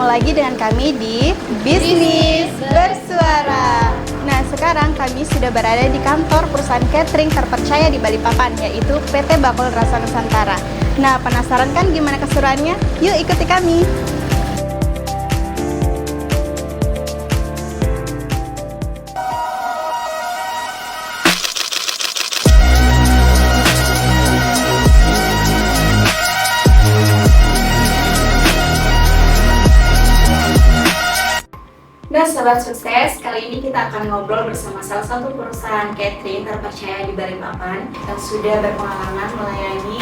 Ketemu lagi dengan kami di Bisnis Bersuara. Nah, sekarang kami sudah berada di kantor perusahaan catering terpercaya di Balikpapan, yaitu PT Bakul Rasa Nusantara. Nah, penasaran kan gimana keseruannya? Yuk ikuti kami. Nah, Sobat Sukses, kali ini kita akan ngobrol bersama salah satu perusahaan catering terpercaya di Balikpapan yang sudah berpengalaman melayani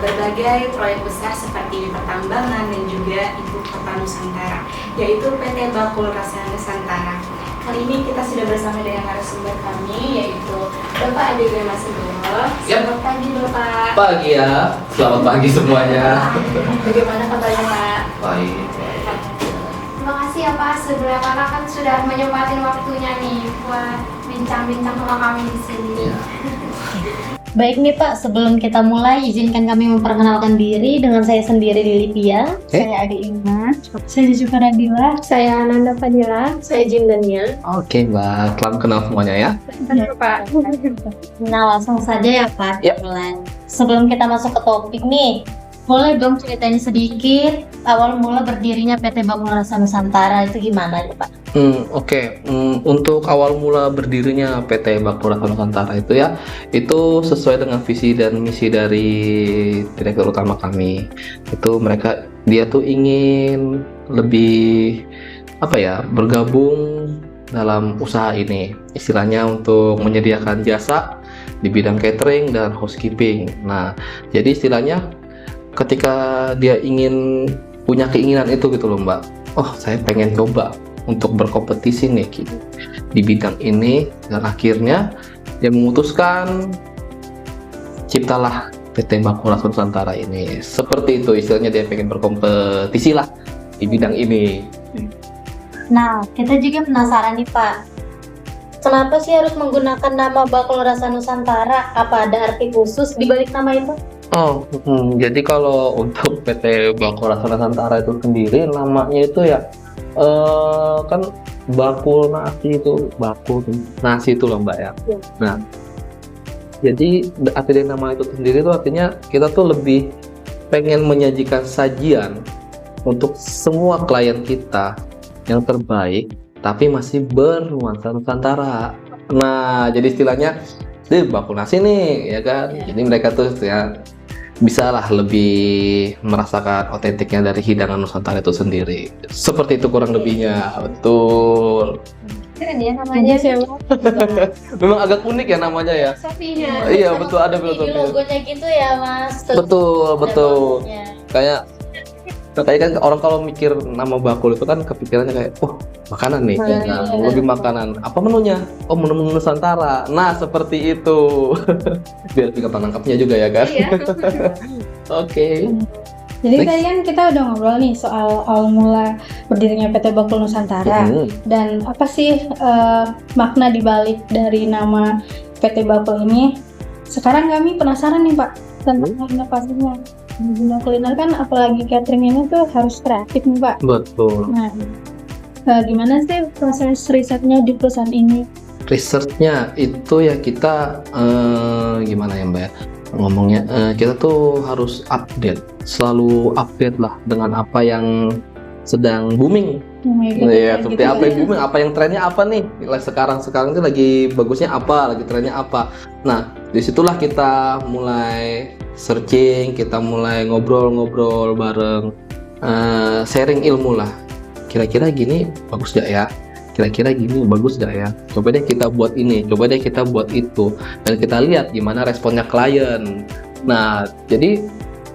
berbagai proyek besar seperti di pertambangan dan juga ibu kota Nusantara, yaitu PT Bakul Rasa Nusantara. Kali ini kita sudah bersama dengan narasumber kami, yaitu Bapak Ade Masudoro. Selamat pagi, Bapak. Pagi ya, selamat pagi semuanya. Bagaimana kabarnya, Pak? Baik. Terima kasih ya Pak sebelumnya karena kan sudah menyempatin waktunya nih buat bincang-bincang sama kami di sini. Ya. Baik nih Pak, sebelum kita mulai izinkan kami memperkenalkan diri dengan saya sendiri Lilipia. Saya Ade Ima. Saya Zuka Radila. Saya Ananda Fadila. Saya Jindania. Oke Mbak, selamat kenal semuanya ya. Pak. Nah langsung saja ya Pak. Ya. Mulai. Sebelum kita masuk ke topik nih, boleh dong ceritain sedikit awal mula berdirinya PT Bakul Rasa Nusantara itu gimana ya Pak? Oke. Untuk awal mula berdirinya PT Bakul Rasa Nusantara itu sesuai dengan visi dan misi dari direktur utama kami. Dia tuh ingin lebih bergabung dalam usaha ini. Istilahnya untuk menyediakan jasa di bidang catering dan housekeeping. Nah, jadi istilahnya ketika dia ingin punya keinginan itu gitu loh Mbak, saya pengen coba untuk berkompetisi nih di bidang ini, dan akhirnya dia memutuskan ciptalah PT Bakul Rasa Nusantara ini. Seperti itu istilahnya, dia pengen berkompetisi lah di bidang ini. Nah kita juga penasaran nih Pak, kenapa sih harus menggunakan nama Bakul Rasa Nusantara? Apa ada arti khusus di balik nama itu? Jadi kalau untuk PT Bakul Rasa Nusantara itu sendiri, namanya itu ya kan bakul nasi itu loh Mbak ya. Nah, jadi arti dari nama itu sendiri itu artinya kita tuh lebih pengen menyajikan sajian untuk semua klien kita yang terbaik, tapi masih bernuansa Nusantara. Nah, jadi istilahnya bakul nasi nih, ya kan? Jadi mereka tuh ya bisa lah lebih merasakan otentiknya dari hidangan Nusantara itu sendiri. Seperti itu kurang lebihnya, betul. Keren ya namanya. Memang agak unik ya namanya ya. Sofinya. Iya betul, ada filosofi. Logonya gitu ya Mas. Betul. Kayak kan orang kalau mikir nama bakul itu kan kepikirannya kayak, makanan nih, lebih makanan. Apa menunya? Menu Nusantara. Nah, seperti itu. Biar lebih gampang nangkapnya juga ya kan? Iya. Oke. Jadi tadi kan kita udah ngobrol nih soal awal mula berdirinya PT Bakul Nusantara dan apa sih makna dibalik dari nama PT Bakul ini. Sekarang kami penasaran nih Pak tentang inovasinya. Di dunia kuliner kan apalagi catering ini tuh harus kreatif nih Pak. Betul. Nah, gimana sih proses risetnya di perusahaan ini? Risetnya itu ya kita gimana ya Mbak ya ngomongnya, kita tuh harus selalu update lah dengan apa yang sedang booming. Iya, seperti apa yang booming, apa yang trennya apa nih sekarang itu lagi bagusnya apa, lagi trennya apa. Nah, disitulah kita mulai searching, kita mulai ngobrol bareng, sharing ilmu lah. Kira-kira gini bagus gak ya? Kira-kira gini bagus gak ya? Coba deh kita buat ini, coba deh kita buat itu, dan kita lihat gimana responnya klien. Nah, jadi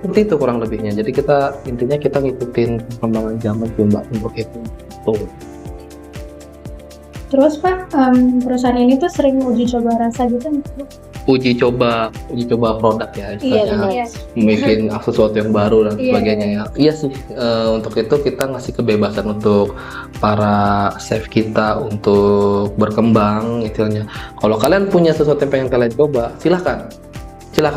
seperti itu kurang lebihnya. Jadi intinya kita ngikutin perkembangan zaman Mbak untuk itu. Tuh. Terus Pak, perusahaan ini tuh sering uji coba rasa gitu nggak? Uji coba produk ya, istilahnya bikin sesuatu yang baru dan sebagainya ya. Iya sih, untuk itu kita ngasih kebebasan untuk para chef kita untuk berkembang istilahnya. Kalau kalian punya sesuatu yang pengen kalian coba, silahkan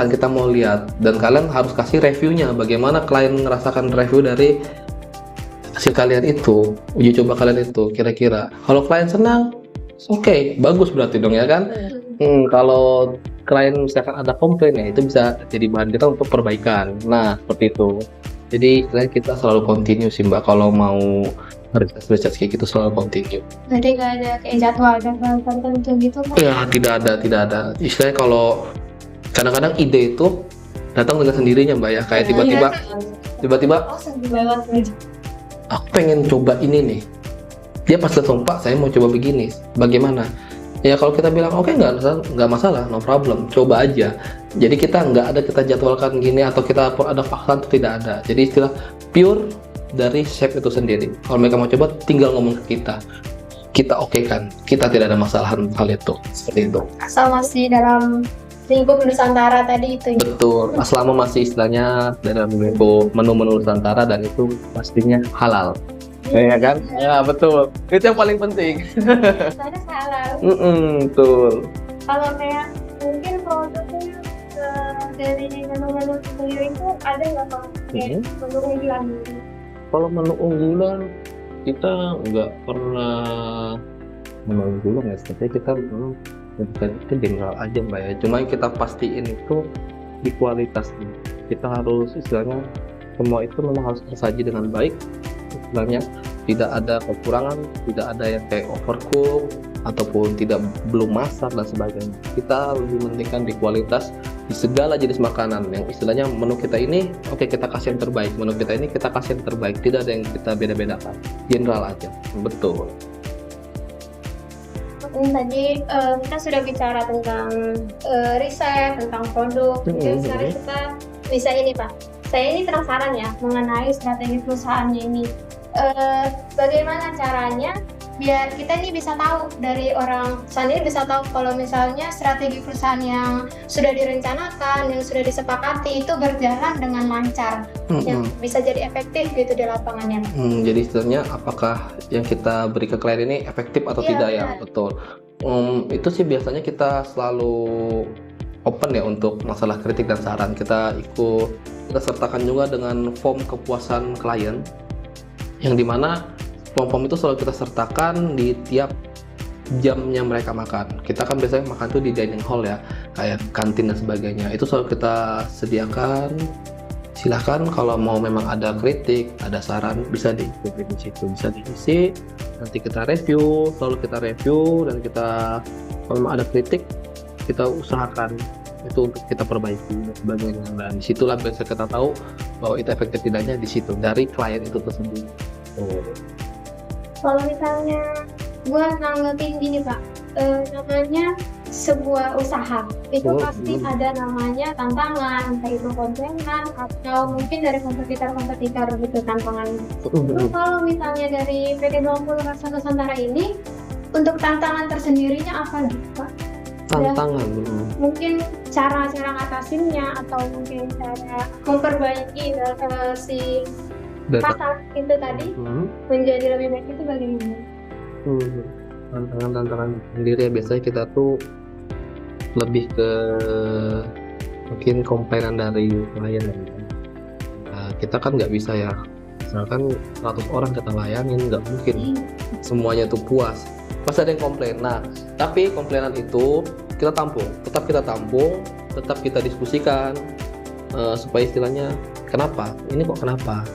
kita mau lihat, dan kalian harus kasih reviewnya, bagaimana klien ngerasakan review dari hasil kalian itu, uji coba kalian itu kira-kira kalau klien senang, oke, bagus berarti dong ya kan. Kalau klien misalkan ada komplain ya itu bisa jadi bahan kita untuk perbaikan. Nah seperti itu. Jadi klien kita selalu continue sih Mbak, kalau mau research kayak gitu selalu continue. Jadi nggak ada kayak jadwal tertentu gitu Pak? Ya tidak ada. Istilahnya kalau kadang-kadang ide itu datang dengan sendirinya Mbak ya, kayak tiba-tiba Lewat aja. aku pengen coba ini nih. Dia pas langsung Pak saya mau coba begini, bagaimana? Ya kalau kita bilang oke, nggak masalah, no problem, coba aja. Jadi kita kita jadwalkan gini atau kita ada paksaan, itu tidak ada. Jadi istilah pure dari chef itu sendiri. Kalau mereka mau coba tinggal ngomong ke kita oke kan, kita tidak ada masalah hal itu, seperti itu. Asal masih dalam lingkup Nusantara tadi itu. Betul, selama masih istilahnya dalam lingkup menu-menu Nusantara dan itu pastinya halal. Ya kan? Ya betul. Itu yang paling penting. Ada halal. Betul. Kalau kayak mungkin produknya dari menu-menu sendiri itu ada nggak Pak? Kayak menu unggulan. Kalau menu unggulan kita nggak pernah menu unggulan ya. Sepertinya kita itu general aja Mbak ya. Cuma yang kita pastiin itu di kualitasnya. Kita harus istilahnya semua itu memang harus tersaji dengan baik. Istilahnya tidak ada kekurangan, tidak ada yang kayak overcook ataupun belum masak dan sebagainya. Kita lebih mementingkan di kualitas di segala jenis makanan, yang istilahnya menu kita ini oke, kita kasih yang terbaik, menu kita ini kita kasih yang terbaik, tidak ada yang kita beda-bedakan, general aja. Betul. Tadi kita sudah bicara tentang riset, tentang produk. Mungkin sekarang kita bisa ini Pak. Saya ini penasaran ya mengenai strategi perusahaannya ini. Bagaimana caranya biar kita ini bisa tahu, dari orang sendiri bisa tahu kalau misalnya strategi perusahaan yang sudah direncanakan, yang sudah disepakati itu berjalan dengan lancar, yang bisa jadi efektif gitu di lapangannya. Jadi istilahnya apakah yang kita beri ke klien ini efektif atau tidak ya? Betul. Itu sih biasanya kita selalu open ya untuk masalah kritik dan saran. Kita sertakan juga dengan form kepuasan klien, yang dimana form itu selalu kita sertakan di tiap jamnya mereka makan. Kita kan biasanya makan tuh di dining hall ya, kayak kantin dan sebagainya. Itu selalu kita sediakan. Silahkan kalau mau memang ada kritik, ada saran, bisa diikuti di situ, bisa diisi. Nanti kita review, selalu kita review, dan kita kalau memang ada kritik, kita usahakan itu untuk kita perbaiki dan sebagainya. Dan disitulah biasa kita tahu bahwa itu efektif tidaknya di situ dari klien itu tersebut. Kalau misalnya gue nanggepin gini Pak, namanya sebuah usaha itu pasti ada namanya tantangan, entah itu komplainan atau mungkin dari kompetitor gitu tantangannya. Kalau misalnya dari PT 20 Rasa Nusantara ini, untuk tantangan tersendirinya apa gitu Pak? Tantangan mungkin cara-cara ngatasinnya atau mungkin cara memperbaiki si pasar itu tadi menjadi lebih baik itu bagaimana? Tantangan sendiri ya, biasanya kita tuh lebih ke mungkin komplainan dari klien ya. Kita kan nggak bisa ya, misalkan 100 orang kita layanin, nggak mungkin semuanya tuh puas, pasti ada yang komplain. Nah tapi komplainan itu kita tampung, tetap kita diskusikan, supaya istilahnya kenapa ini kok kenapa,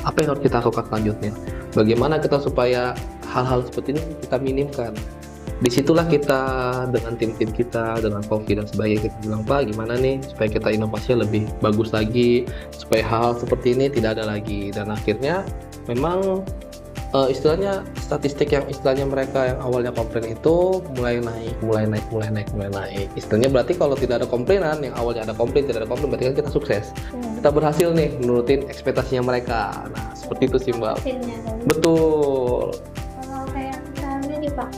apa yang harus kita lakukan selanjutnya, bagaimana kita supaya hal-hal seperti ini kita minimkan. Disitulah kita dengan tim-tim kita, dengan Kofi dan sebagainya, kita bilang Pak gimana nih supaya kita inovasinya lebih bagus lagi, supaya hal seperti ini tidak ada lagi. Dan akhirnya memang istilahnya statistik yang istilahnya mereka yang awalnya komplain itu mulai naik. Istilahnya berarti kalau tidak ada komplainan, yang awalnya ada komplain tidak ada komplain, berarti kan kita sukses. Kita berhasil nih menurutin ekspektasinya mereka. Nah seperti itu sih Mbak. Betul. Kalau kayak misalnya nih Pak,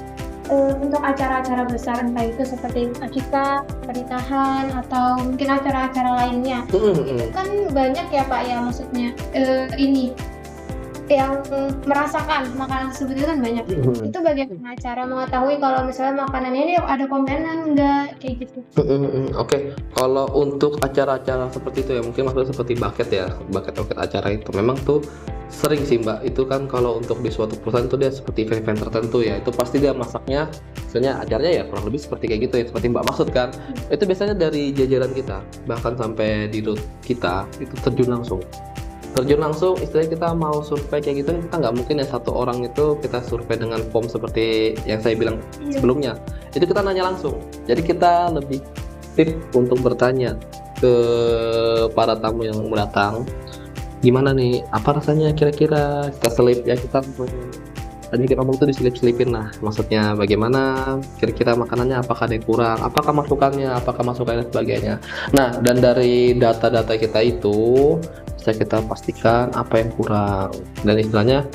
untuk acara-acara besar entah itu seperti akikah, pernikahan atau mungkin acara-acara lainnya, itu kan banyak ya Pak ya, maksudnya ini yang merasakan makanan tersebut itu kan banyak. Itu bagaimana cara mengetahui kalau misalnya makanan ini ada komplainan enggak kayak gitu? Oke, kalau untuk acara-acara seperti itu ya, mungkin maksudnya seperti bucket acara itu memang tuh sering sih Mbak. Itu kan kalau untuk di suatu perusahaan tuh dia seperti event tertentu ya, itu pasti dia masaknya, misalnya acaranya ya kurang lebih seperti kayak gitu ya, seperti Mbak maksud kan. Itu biasanya dari jajaran kita, bahkan sampai di root kita itu terjun langsung istilahnya kita mau survei kayak gitu, kita nggak mungkin ya satu orang itu kita survei dengan form seperti yang saya bilang sebelumnya. Itu kita nanya langsung, jadi kita lebih tip untuk bertanya ke para tamu yang datang, gimana nih, apa rasanya kira-kira, kita selip ya, tadi kita ngomong tuh diselip-selipin. Nah maksudnya bagaimana kira-kira makanannya, apakah ada yang kurang, apakah masukannya dan sebagainya. Nah dan dari data-data kita itu bisa kita pastikan apa yang kurang, dan istilahnya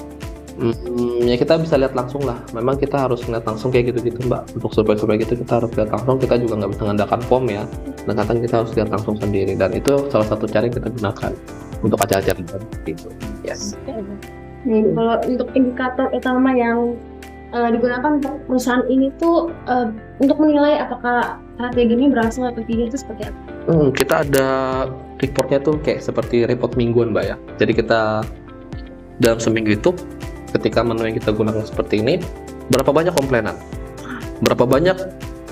ya kita bisa lihat langsung lah. Memang kita harus lihat langsung kayak gitu Mbak. Untuk survei gitu kita harus lihat langsung, kita juga nggak bisa mengandalkan form ya, dan kadang kita harus lihat langsung sendiri, dan itu salah satu cara yang kita gunakan untuk acara-acara gitu. Yes. Kalau untuk indikator utama yang digunakan untuk perusahaan ini tuh untuk menilai apakah strategi ini berhasil atau tidak itu seperti apa? Kita ada reportnya tuh kayak seperti report mingguan Mbak ya. Jadi kita dalam seminggu itu ketika menu yang kita gunakan seperti ini, berapa banyak komplainan, berapa banyak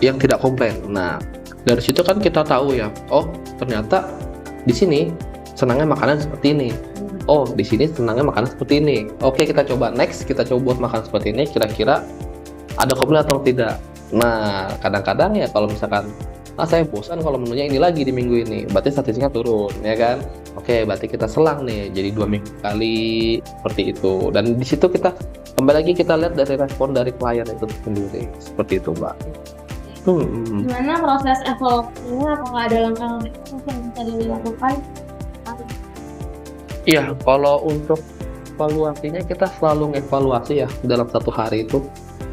yang tidak komplain. Nah dari situ kan kita tahu ya, oh ternyata di sini senangnya makanan seperti ini, oh di sini senangnya makanan seperti ini. Oke, kita coba next, kita coba buat makan seperti ini, kira-kira ada komplain atau tidak. Nah kadang-kadang ya kalau misalkan saya bosan kalau menunya ini lagi di minggu ini, berarti statistiknya turun ya kan. Oke, berarti kita selang nih jadi 2 minggu kali seperti itu, dan di situ kita kembali lagi kita lihat dari respon dari klien itu sendiri, seperti itu Mbak. Gimana proses evaluasinya, apakah ada langkah-langkah yang bisa dilakukan? Iya, kalau untuk evaluasinya kita selalu ngevaluasi ya dalam satu hari itu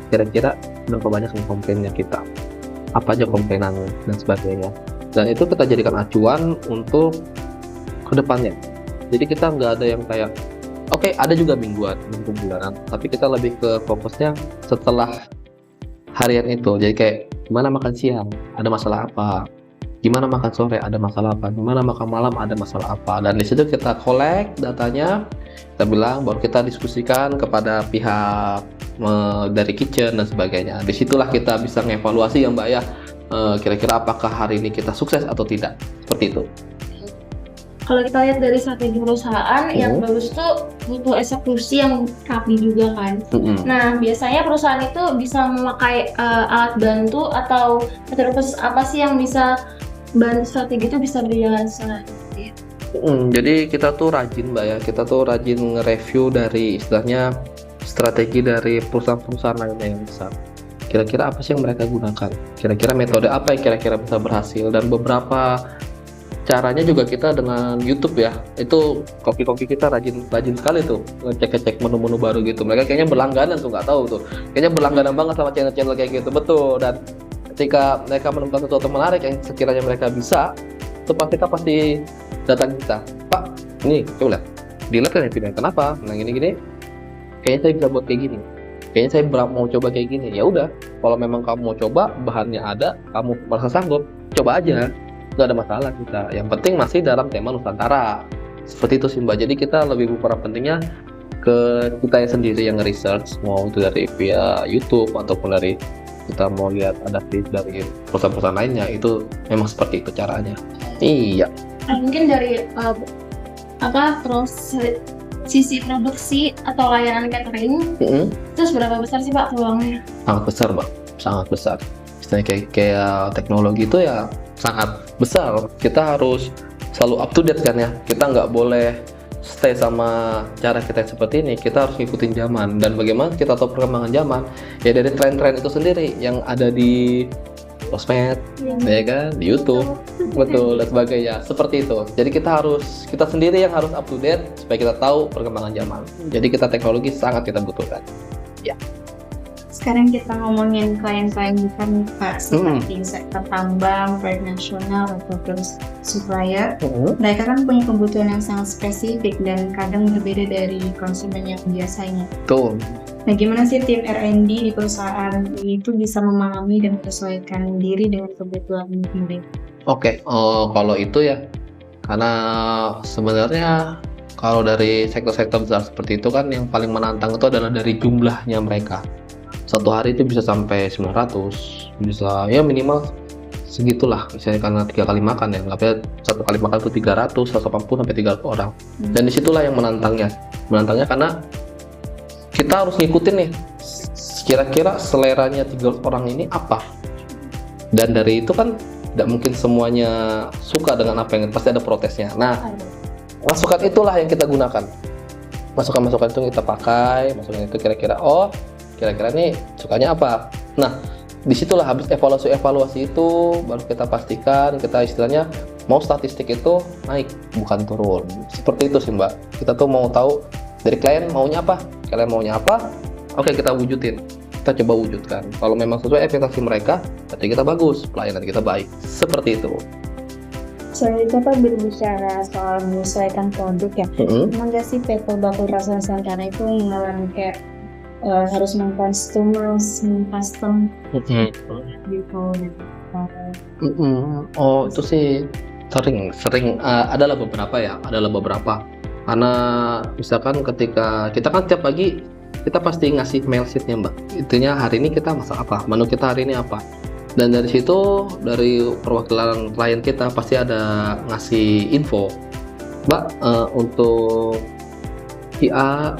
kira-kira berapa banyak komplainnya kita, apa aja komplainan dan sebagainya, dan itu kita jadikan acuan untuk kedepannya. Jadi kita nggak ada yang kayak oke, ada juga minggu bulanan, tapi kita lebih ke fokusnya setelah harian itu. Jadi kayak gimana makan siang, ada masalah apa, gimana makan sore, ada masalah apa, gimana makan malam, ada masalah apa, dan di situ kita collect datanya, kita bilang, baru kita diskusikan kepada pihak dari kitchen dan sebagainya. Disitulah kita bisa ngevaluasi ya Mbak ya, kira-kira apakah hari ini kita sukses atau tidak, seperti itu. Kalau kita lihat dari strategi perusahaan, yang bagus tuh butuh eksekusi yang rapi juga kan. Nah biasanya perusahaan itu bisa memakai alat bantu atau metode khusus apa sih yang bisa bantu strategi itu bisa berjalan secara efektif? Jadi kita tuh rajin Mbak ya, kita tuh rajin nge-review dari istilahnya strategi dari perusahaan-perusahaan lainnya yang besar. Kira-kira apa sih yang mereka gunakan? Kira-kira metode apa yang kira-kira bisa berhasil? Dan beberapa caranya juga kita dengan YouTube ya. Itu koki-koki kita rajin sekali tuh ngecek-ngecek menu-menu baru gitu. Mereka kayaknya berlangganan tuh, nggak tahu tuh. Kayaknya berlangganan banget sama channel-channel kayak gitu, betul. Dan ketika mereka menemukan sesuatu menarik yang sekiranya mereka bisa, itu pasti datang kita, Pak, ini coba lihat, dilihat kan video kenapa? Nah gini, kayaknya saya bisa buat kayak gini. Kayaknya saya mau coba kayak gini. Ya udah, kalau memang kamu mau coba, bahannya ada, kamu merasa sanggup, coba aja, nggak ada masalah kita. Yang penting masih dalam tema Nusantara. Seperti itu sih Mbak. Jadi kita lebih berperan pentingnya ke kita sendiri yang research, mau itu dari via YouTube ataupun dari kita mau lihat adaptif dari perusahaan-perusahaan lainnya, itu memang seperti itu caranya. Iya. Mungkin dari proses sisi produksi atau layanan catering, itu seberapa besar sih Pak peluangnya? Sangat besar Mbak, sangat besar. Misalnya kayak teknologi itu ya sangat besar. Kita harus selalu up to date kan ya. Kita nggak boleh stay sama cara kita seperti ini, kita harus ngikutin zaman. Dan bagaimana kita tahu perkembangan zaman? Ya dari tren-tren itu sendiri yang ada di sosmed, ya kan, di YouTube, betul, dan sebagainya. Seperti itu. Jadi kita sendiri yang harus up to date supaya kita tahu perkembangan zaman. Jadi teknologi sangat kita butuhkan. Ya. sekarang kita ngomongin klien-klien kita nih Pak, seperti sektor tambang, proyek nasional, atau terus supplier. Mereka kan punya kebutuhan yang sangat spesifik dan kadang berbeda dari konsumen yang biasanya. Betul. Nah, gimana sih tim R&D di perusahaan itu bisa memahami dan menyesuaikan diri dengan kebutuhan mereka? Oke, kalau itu ya, karena sebenarnya kalau dari sektor-sektor besar seperti itu kan yang paling menantang itu adalah dari jumlahnya mereka. Satu hari itu bisa sampai 900, bisa ya minimal segitulah, misalnya karena 3 kali makan ya, nggak satu kali makan itu 300, 180 sampai 300 orang. Dan disitulah yang menantangnya karena kita harus ngikutin nih, kira-kira seleranya 300 orang ini apa. Dan dari itu kan tidak mungkin semuanya suka dengan apa yang pasti ada protesnya. Nah, masukan itulah yang kita gunakan. Masukan-masukan itu kita pakai, masukan itu kira-kira nih sukanya apa. Nah, disitulah habis evaluasi itu baru kita pastikan, kita istilahnya mau statistik itu naik bukan turun. Seperti itu sih Mbak. Kita tuh mau tahu dari klien maunya apa. Kalian maunya apa? Oke, kita wujudin. Kita coba wujudkan. Kalau memang sesuai ekspektasi mereka, berarti kita bagus, pelayanan kita baik. Seperti itu. Selain itu Pak, berbicara soal menyesuaikan produk ya, emang nggak sih PT Bakul Rasa Nusantara itu mengalami kayak harus mengcustom gitu. Oh, itu sih sering adalah beberapa. Karena misalkan ketika kita kan tiap pagi kita pasti ngasih mail sheetnya Mbak. Intinya hari ini kita masak apa, menu kita hari ini apa. Dan dari situ, dari perwakilan klien kita pasti ada ngasih info, Mbak, untuk si A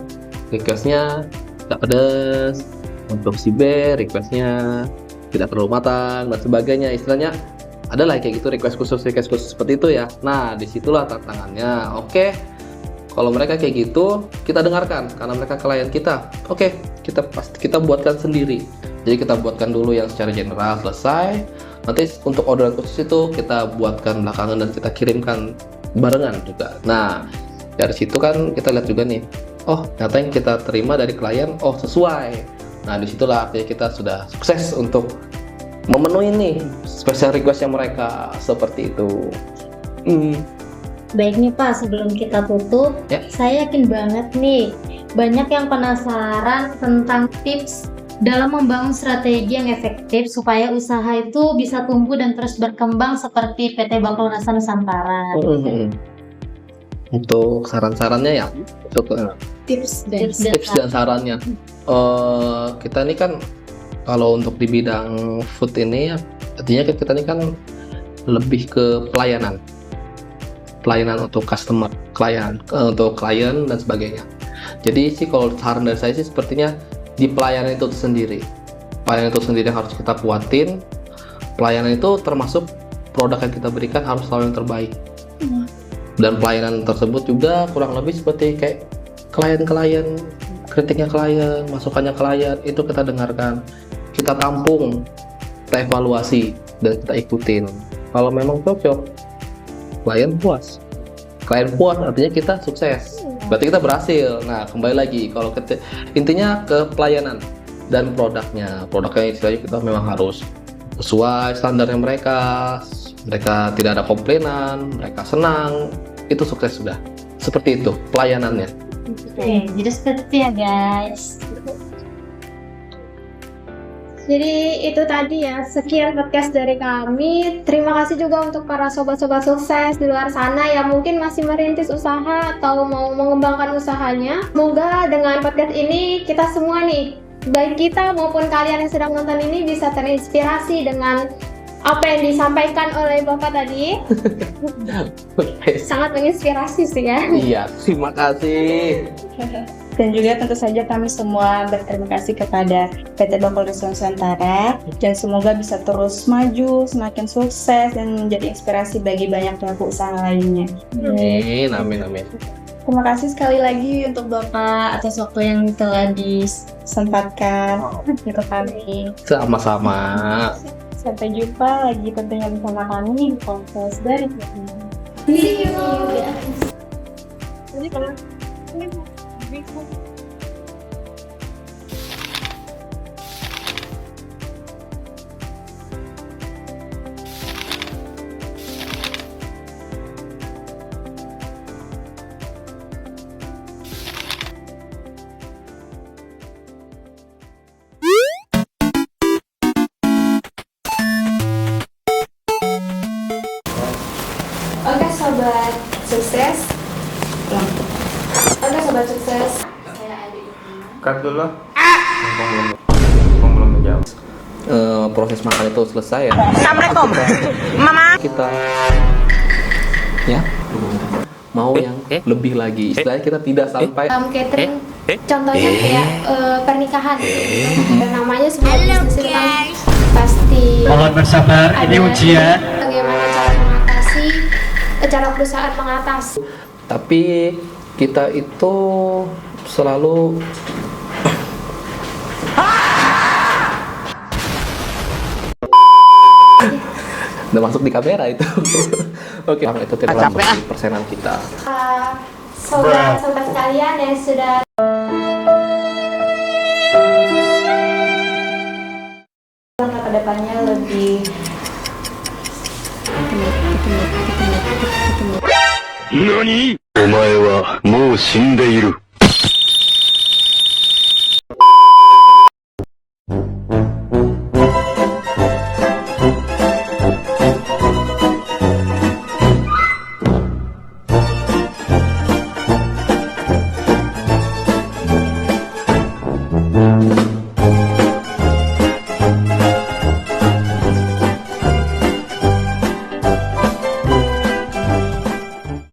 requestnya tidak pedas, untuk si B requestnya tidak terlalu matang dan sebagainya. Istilahnya adalah kayak gitu, request khusus seperti itu ya. Nah, disitulah tantangannya. Oke, kalau mereka kayak gitu, kita dengarkan karena mereka klien kita. Oke, kita buatkan sendiri. Jadi kita buatkan dulu yang secara general selesai. Nanti untuk orderan khusus itu kita buatkan belakangan dan kita kirimkan barengan juga. Nah, dari situ kan kita lihat juga nih, oh ternyata yang kita terima dari klien, oh sesuai. Nah, disitulah artinya kita sudah sukses untuk memenuhi nih special request yang mereka, seperti itu. Baik nih Pak, sebelum kita tutup, saya yakin banget nih banyak yang penasaran tentang tips dalam membangun strategi yang efektif supaya usaha itu bisa tumbuh dan terus berkembang seperti PT Bakul Rasa Nusantara. Untuk saran-sarannya ya, untuk Tips dan sarannya, kita ini kan kalau untuk di bidang food ini, artinya kita ini kan lebih ke pelayanan untuk customer, untuk klien dan sebagainya. Jadi sih kalau saran dari saya sih sepertinya di pelayanan itu sendiri. Pelayanan itu sendiri yang harus kita kuatin. Pelayanan itu termasuk produk yang kita berikan harus selalu yang terbaik. Dan pelayanan tersebut juga kurang lebih seperti kayak klien, kritiknya klien, masukannya klien, itu kita dengarkan, kita tampung, kita evaluasi, dan kita ikutin. Kalau memang cocok, klien puas artinya kita sukses, berarti kita berhasil. Nah, kembali lagi kalau intinya ke pelayanan dan produknya istilahnya kita memang harus sesuai standarnya mereka tidak ada komplainan, mereka senang, itu sukses sudah. Seperti itu pelayanannya. Oke, jadi seperti ya guys. Jadi itu tadi ya, sekian podcast dari kami. Terima kasih juga untuk para sobat-sobat sukses di luar sana yang mungkin masih merintis usaha atau mau mengembangkan usahanya. Semoga dengan podcast ini kita semua nih, baik kita maupun kalian yang sedang nonton ini bisa terinspirasi dengan apa yang disampaikan oleh Bapak tadi. Sangat menginspirasi sih ya. Iya, terima kasih. Dan juga tentu saja kami semua berterima kasih kepada PT Bakul Rasa Nusantara dan semoga bisa terus maju, semakin sukses dan menjadi inspirasi bagi banyak pelaku usaha lainnya. Amin. Terima kasih sekali lagi untuk Bapak atas waktu yang telah disempatkan untuk kami. Sama-sama. Sampai jumpa lagi tentunya bersama kami di podcast dari See you. sobat sukses. Oke sobat sukses. Saya Adi. Cut dulu. Belum menjawab. Proses makan itu selesai ya. Assalamualaikum. Mama. Kita ya mau yang lebih lagi. Istilahnya kita tidak sampai Catering contohnya kayak pernikahan dan namanya sebuah bisnis itu kan pasti Mohon bersabar, ini ada ujian. bagaimana cara mengatasi cara perusahaan mengatasi. tapi kita itu selalu udah masuk di kamera itu. Oke, itu tidak masuk di persenan kita. Sobat-sobat sekalian yang sudah kedepannya lebih 何？お前はもう死んでいる。